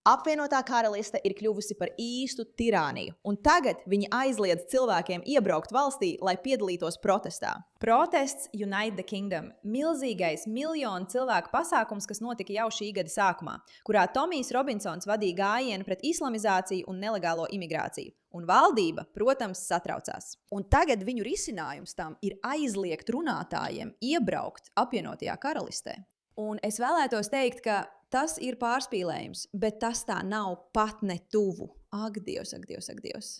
Apvienotā karaliste ir kļuvusi par īstu tirāniju, un tagad viņi aizliedz cilvēkiem iebraukt valstī, lai piedalītos protestā. Protests Unite the Kingdom – milzīgais miljonu cilvēku pasākums, kas notika jau šī gada sākumā, kurā Tomijs Robinsons vadīja gājienu pret islamizāciju un nelegālo imigrāciju. Un valdība, protams, satraucās. Un tagad viņu risinājums tam ir aizliegt runātājiem iebraukt apvienotajā karalistē. Un es vēlētos teikt, ka tas ir pārspīlējums, bet tas tā nav pat ne tuvu. Ak, Dievs, ak, Dievs, ak, Dievs.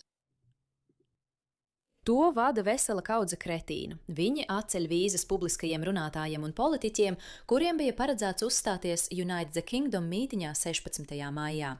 To vada vesela kaudze kretīnu. Viņi atceļ vīzas publiskajiem runātājiem un politiķiem, kuriem bija paredzēts uzstāties Unite the Kingdom mītiņā 16. maijā.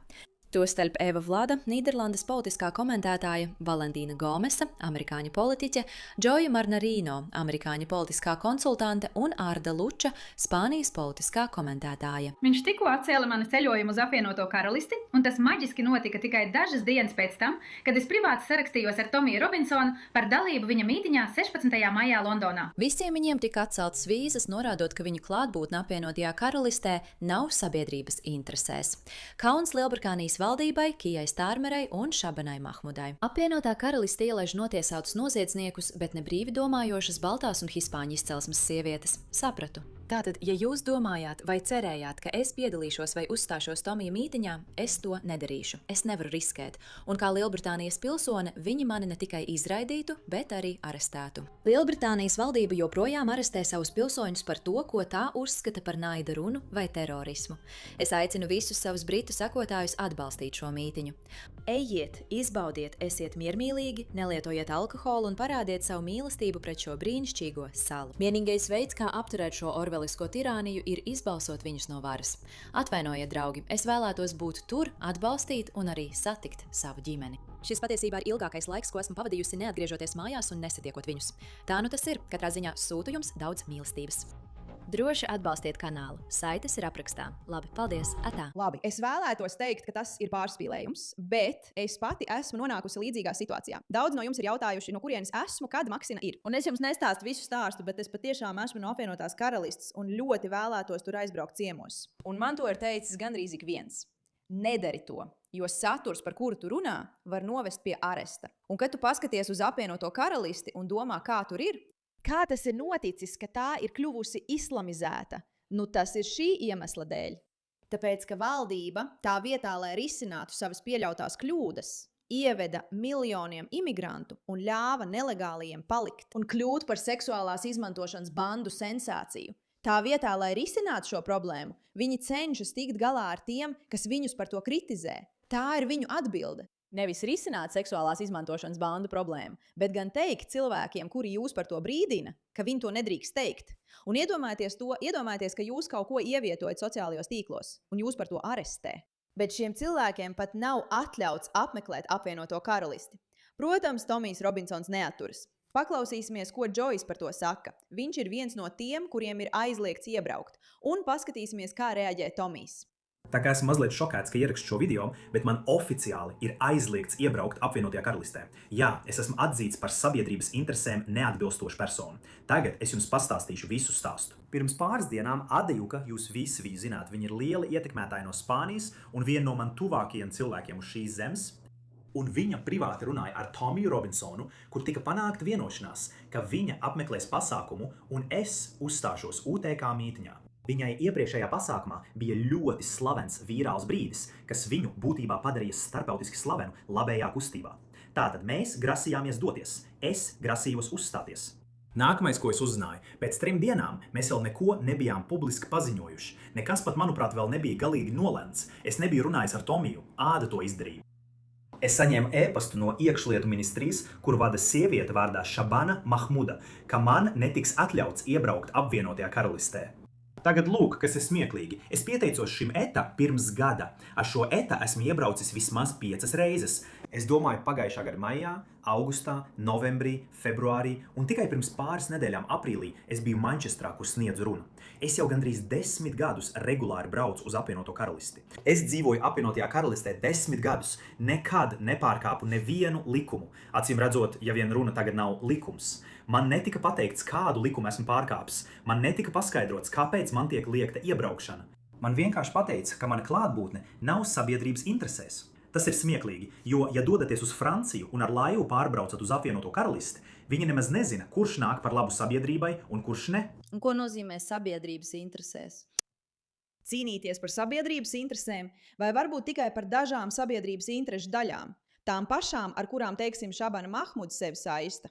Tostarp Eva Vlada, Nīderlandes politiskā komentētāja, Valentīna Gomesa, amerikāņu politiķe, Džoja Marnarino, amerikāņu politiskā konsultante un Arda Luča, Spānijas politiskā komentētāja. Viņš tikko atcēla manu ceļojumu uz apvienoto karalisti, un tas maģiski notika tikai dažas dienas pēc tam, kad es privāti sarakstījos ar Tomiju Robinsonu par dalību viņa mītiņā 16. maijā Londonā. Visiem viņiem tika atceltas vīzas, norādot, ka viņu klātbūtne apvienotajā karalistē nav sabiedrības interesēs. Kauns Lielbritānijas valdībai, Kijai Stārmerei un Šabanai Mahmudai. Apvienotā karaliste ielaiž notiesātus noziedzniekus, bet ne brīvi domājošas baltās un hispāņu izcelsmes sievietes. Sapratu. Tātad, ja jūs domājāt vai cerējāt, ka es piedalīšos vai uzstāšos Tomija mītiņā, es to nedarīšu. Es nevaru riskēt. Un kā Lielbritānijas pilsone, viņi mani ne tikai izraidītu, bet arī arestētu. Lielbritānijas valdība joprojām arestē savus pilsoņus par to, ko tā uzskata par naida runu vai terorismu. Es aicinu visus savus britu sekotājus atbalstīt šo mītiņu. Ejiet, izbaudiet, esiet miermīlīgi, nelietojiet alkoholu un parādiet savu mīlestību pret šo brīnišķīgo salu. Vienīgais veids, kā apturēt šo orvelisko tirāniju, ir izbalsot viņus no varas. Atvainojiet, draugi, es vēlētos būt tur, atbalstīt un arī satikt savu ģimeni. Šis patiesībā ir ilgākais laiks, ko esmu pavadījusi neatgriežoties mājās un nesatiekot viņus. Tā nu tas ir, katrā ziņā sūtu jums daudz mīlestības. Droši atbalstiet kanālu. Saites ir aprakstā. Labi, paldies. Atā. Labi, es vēlētos teikt, ka tas ir pārspīlējums, bet es pati esmu nonākusi līdzīgā situācijā. Daudz no jums ir jautājuši, no kurienes esmu, kad Maksina ir. Un es jums nestāstu visu stāstu, bet es patiešām esmu no apvienotās karalistes un ļoti vēlētos tur aizbraukt ciemos. Un man to ir teicis gandrīz ik viens. Nedari to, jo saturs, par kuru tu runā, var novest pie aresta. Un kad tu paskaties uz apvienoto karalisti un domā, kā tur ir, kā tas ir noticis, ka tā ir kļuvusi islamizēta? Nu, tas ir šī iemesla dēļ. Tāpēc, ka valdība tā vietā, lai risinātu savas pieļautās kļūdas, ieveda miljoniem imigrantu un ļāva nelegāliem palikt un kļūt par seksuālās izmantošanas bandu sensāciju. Tā vietā, lai risinātu šo problēmu, viņi cenšas tikt galā ar tiem, kas viņus par to kritizē. Tā ir viņu atbilde. Nevis risināt seksuālās izmantošanas bandu problēmu, bet gan teikt cilvēkiem, kuri jūs par to brīdina, ka viņi to nedrīkst teikt. Un iedomājieties, ka jūs kaut ko ievietojat sociālajos tīklos, un jūs par to arestē. Bet šiem cilvēkiem pat nav atļauts apmeklēt apvienoto karalisti. Protams, Tomijs Robinsons neaturas. Paklausīsimies, ko Džojs par to saka. Viņš ir viens no tiem, kuriem ir aizliegts iebraukt. Un paskatīsimies, kā reaģē Tomijs. Tā kā esmu mazliet šokēts, ka ierakstu šo video, bet man oficiāli ir aizliegts iebraukt apvienotajā karalistē. Jā, es esmu atzīts par sabiedrības interesēm neatbilstošu personu. Tagad es jums pastāstīšu visu stāstu. Pirms pāris dienām Adejuka, jūs visi viņu zināt, viņa ir liela ietekmētāja no Spānijas un viena no man tuvākajiem cilvēkiem uz šīs zemes. Un viņa privāti runāja ar Tomiju Robinsonu, kur tika panākta vienošanās, ka viņa apmeklēs pasākumu un es uzstāšos UTK mītiņā. Viņai iepriekšējā pasākumā bija ļoti slavens vīrāls brīdis, kas viņu būtībā padarīja starptautiski slavenu labējā kustībā. Tātad mēs grasījāmies doties. Es grasījos uzstāties. Nākamais, ko es uzzināju, pēc 3 dienām mēs vēl neko nebijām publiski paziņojuši. Nekas pat, manuprāt, vēl nebija galīgi nolemts. Es nebiju runājis ar Tomiju, Āda to izdarīja. Es saņēmu e-pastu no iekšlietu ministrijas, kur vada sieviete vārdā Šabana Mahmuda, ka man netiks atļauts iebraukt apvienotajā karalistē. Tagad lūk, kas ir smieklīgi. Es pieteicos šim ETA pirms gada. Ar šo ETA esmu iebraucis vismaz 5 reizes. Es domāju, pagājušā gada maijā, augustā, novembrī, februārī un tikai pirms pāris nedēļām aprīlī es biju Mančestrā, kur sniedzu runu. Es jau gandrīz 10 gadus regulāri braucu uz apvienoto karalisti. Es dzīvoju apvienotajā karalistē 10 gadus, nekad nepārkāpu nevienu likumu. Acīm redzot, ja vien runa tagad nav likums. Man netika pateikts, kādu likumu esmu pārkāpis. Man netika paskaidrots, kāpēc man tiek liekta iebraukšana. Man vienkārši pateica, ka mana klātbūtne nav sabiedrības interesēs. Tas ir smieklīgi, jo, ja dodaties uz Franciju un ar laivu pārbraucat uz apvienoto karalisti, viņi nemaz nezina, kurš nāk par labu sabiedrībai un kurš ne. Un ko nozīmē sabiedrības interesēs? Cīnīties par sabiedrības interesēm vai varbūt tikai par dažām sabiedrības interešu daļām, tām pašām, ar kurām, teiksim, Šabana Mahmuda sevi saista.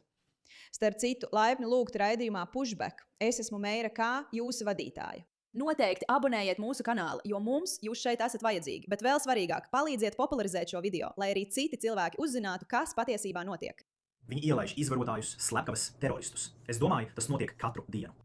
Starp citu, laipni lūgt raidījumā Pushback. Es esmu Meira K, jūsu vadītāja. Noteikti abonējiet mūsu kanālu, jo mums jūs šeit esat vajadzīgi, bet vēl svarīgāk, palīdziet popularizēt šo video, lai arī citi cilvēki uzzinātu, kas patiesībā notiek. Viņi ielaiž izvarotājus, slepkavas, teroristus. Es domāju, tas notiek katru dienu.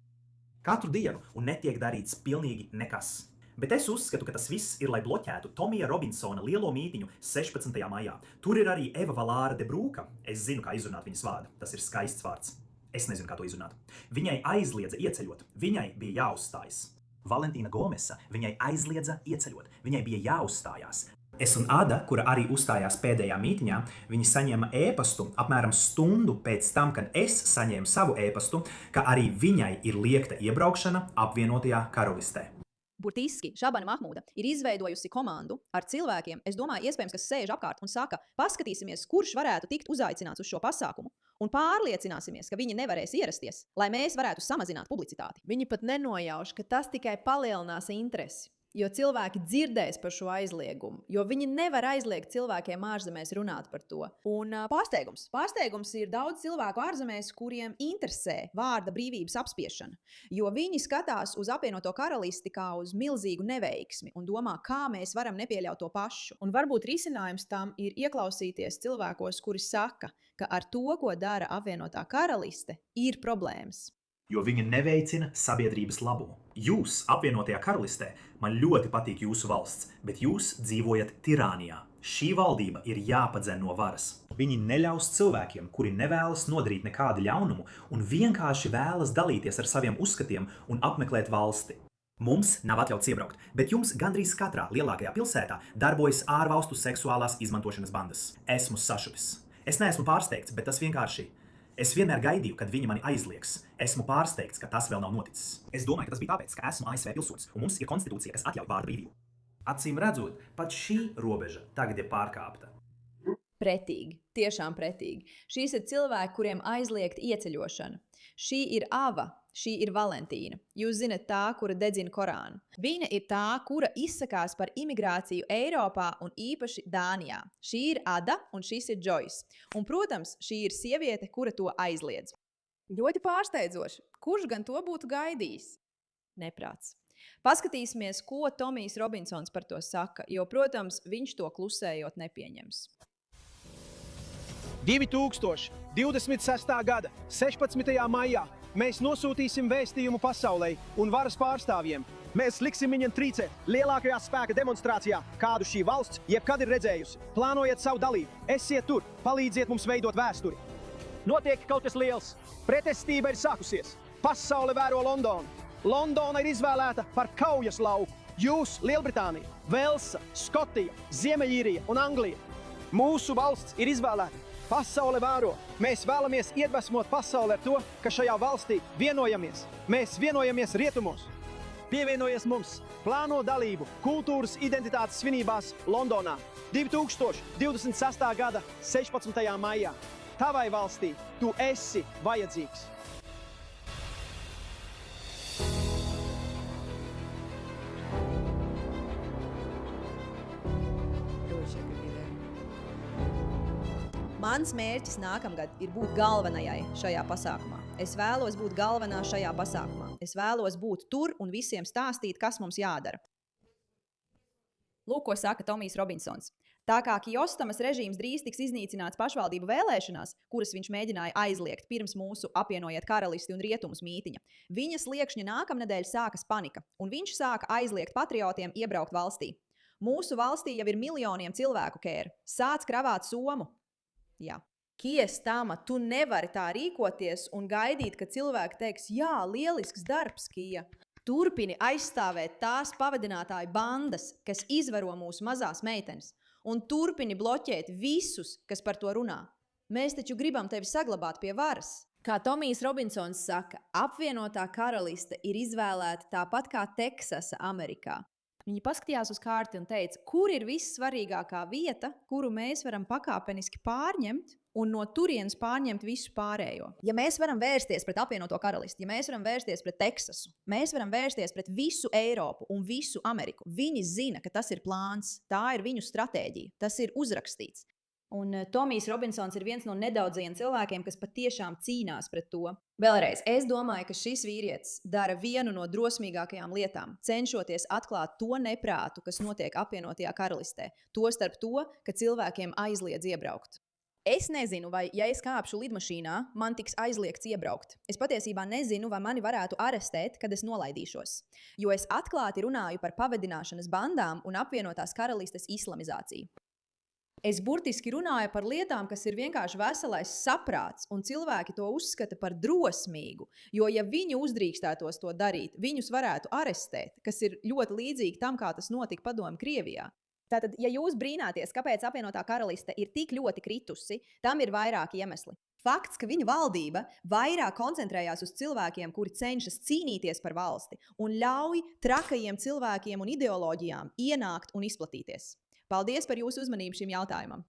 Katru dienu un netiek darīts pilnīgi nekas. Bet es uzskatu, ka tas viss ir, lai bloķētu Tomija Robinsona lielo mītiņu 16. maijā. Tur ir arī Eva Valāra de Brūka. Es zinu, kā izrunāt viņas vārdu. Tas ir skaists vārds. Es nezinu, kā to izrunāt. Viņai aizliedza ieceļot. Viņai bija jāuzstājas. Valentīna Gomesa viņai aizliedza ieceļot. Viņai bija jāuzstājās. Es un Ada, kura arī uzstājās pēdējā mītiņā, viņi saņēma ēpastu apmēram stundu pēc tam, kad es saņēmu savu ēpastu, ka arī viņai ir liekta iebraukšana apvienotajā karalistē. Burtiski Šabana Mahmuda ir izveidojusi komandu ar cilvēkiem, es domāju, iespējams, kas sēž apkārt un saka, paskatīsimies, kurš varētu tikt uzaicināts uz šo pasākumu, un pārliecināsimies, ka viņi nevarēs ierasties, lai mēs varētu samazināt publicitāti. Viņi pat nenojauš, ka tas tikai palielinās interesi. Jo cilvēki dzirdēs par šo aizliegumu, jo viņi nevar aizliegt cilvēkiem ārzemēs runāt par to. Un pārsteigums. Pārsteigums ir daudz cilvēku ārzemēs, kuriem interesē vārda brīvības apspiešana, jo viņi skatās uz apvienoto karalisti kā uz milzīgu neveiksmi un domā, kā mēs varam nepieļaut to pašu. Un varbūt risinājums tam ir ieklausīties cilvēkos, kuri saka, ka ar to, ko dara apvienotā karaliste, ir problēmas. Jo viņi neveicina sabiedrības labumu. Jūs, apvienotajā karalistē, man ļoti patīk jūsu valsts, bet jūs dzīvojat tirānijā. Šī valdība ir jāpadzen no varas. Viņi neļaus cilvēkiem, kuri nevēlas nodarīt nekādu ļaunumu un vienkārši vēlas dalīties ar saviem uzskatiem un apmeklēt valsti. Mums nav atļauts iebraukt, bet jums gandrīz katrā lielākajā pilsētā darbojas ārvalstu seksuālās izmantošanas bandas. Esmu sašutis. Es neesmu pārsteigts, bet tas vienkārši... Es vienmēr gaidīju, kad viņi mani aizliegs. Esmu pārsteigts, ka tas vēl nav noticis. Es domāju, ka tas bija tāpēc, ka esmu ASV pilsonis, un mums ir konstitūcija, kas atļauj vārda brīvību. Acīm redzot, pat šī robeža tagad ir pārkāpta. Pretīgi, tiešām pretīgi. Šīs ir cilvēki, kuriem aizliegta ieceļošana. Šī ir Ava, šī ir Valentīna. Jūs zinat tā, kura dedzina Korānu. Viņa ir tā, kura izsakās par imigrāciju Eiropā un īpaši Dānijā. Šī ir Ada un šis ir Joyce. Un, protams, šī ir sieviete, kura to aizliedz. Ļoti pārsteidzoši. Kurš gan to būtu gaidījis? Neprāts. Paskatīsimies, ko Tomijs Robinsons par to saka, jo, protams, viņš to klusējot nepieņems. 2026. gada 16. maijā mēs nosūtīsim vēstījumu pasaulē un varas pārstāvjiem. Mēs liksim viņiem trīcēt lielākajā spēka demonstrācijā, kādu šī valsts jebkad ir redzējusi. Plānojiet savu dalību, esiet tur, palīdziet mums veidot vēsturi. Notiek kaut kas liels. Pretestība ir sākusies. Pasaule vēro Londonu. Londona ir izvēlēta par kaujas lauku. Jūs, Lielbritānija, Velsa, Skotija, Ziemeļīrija un Anglija. Mūsu valsts ir izvēlēta. Pasaule vēro. Mēs vēlamies iedvesmot pasauli ar to, ka šajā valstī vienojamies. Mēs vienojamies rietumos. Pievienojies mums, plāno dalību kultūras identitātes svinībās Londonā 2026. gada 16. maijā. Tavai valstī tu esi vajadzīgs. Mans mērķis nākamgad ir būt galvenajai šajā pasākumā. Es vēlos būt galvenā šajā pasākumā. Es vēlos būt tur un visiem stāstīt, kas mums jādara. Lūk, ko saka Tomijs Robinsons. Tā kā Kjostamas režīms drīz tiks iznīcināts pašvaldību vēlēšanās, kuras viņš mēģināja aizliegt pirms mūsu apvienojiet karalisti un rietumus mītiņa, viņa sliekšņa nākamnedēļ sākas panika, un viņš sāka aizliegt patriotiem iebraukt valstī. Mūsu valstī jau ir miljoniem cilvēku, Kēra. Sāc kravāt somu. Jā. Kjostama, tu nevari tā rīkoties un gaidīt, ka cilvēki teiks, jā, lielisks darbs, Kija. Turpini aizstāvēt tās pavadinātāju bandas, kas izvaro mūsu mazās meitenes, un turpini bloķēt visus, kas par to runā. Mēs taču gribam tevi saglabāt pie varas. Kā Tomijs Robinsons saka, apvienotā karaliste ir izvēlēta tāpat kā Teksasa Amerikā. Viņi paskatījās uz karti un teica, kur ir vissvarīgākā vieta, kuru mēs varam pakāpeniski pārņemt un no turienes pārņemt visu pārējo. Ja mēs varam vērsties pret apvienoto karalisti, ja mēs varam vērsties pret Teksasu, mēs varam vērsties pret visu Eiropu un visu Ameriku. Viņi zina, ka tas ir plāns, tā ir viņu stratēģija, tas ir uzrakstīts. Un Tomijs Robinsons ir viens no nedaudzajiem cilvēkiem, kas patiešām cīnās pret to. Vēlreiz, es domāju, ka šis vīrietis dara vienu no drosmīgākajām lietām, cenšoties atklāt to neprātu, kas notiek apvienotajā karalistē. Tostarp to, ka cilvēkiem aizliedz iebraukt. Es nezinu, vai, ja es kāpšu lidmašīnā, man tiks aizliegts iebraukt. Es patiesībā nezinu, vai mani varētu arestēt, kad es nolaidīšos. Jo es atklāti runāju par pavadināšanas bandām un apvienotās karalistes islamizāciju. Es burtiski runāju par lietām, kas ir vienkārši veselais saprāts, un cilvēki to uzskata par drosmīgu, jo ja viņi uzdrīkstētos to darīt, viņus varētu arestēt, kas ir ļoti līdzīgi tam, kā tas notika Padomju Krievijā. Tātad, ja jūs brīnāties, kāpēc apvienotā karaliste ir tik ļoti kritusi, tam ir vairāki iemesli. Fakts, ka viņa valdība vairāk koncentrējās uz cilvēkiem, kuri cenšas cīnīties par valsti un ļauj trakajiem cilvēkiem un ideoloģijām ienākt un izplatīties. Paldies par jūsu uzmanību šim jautājumam!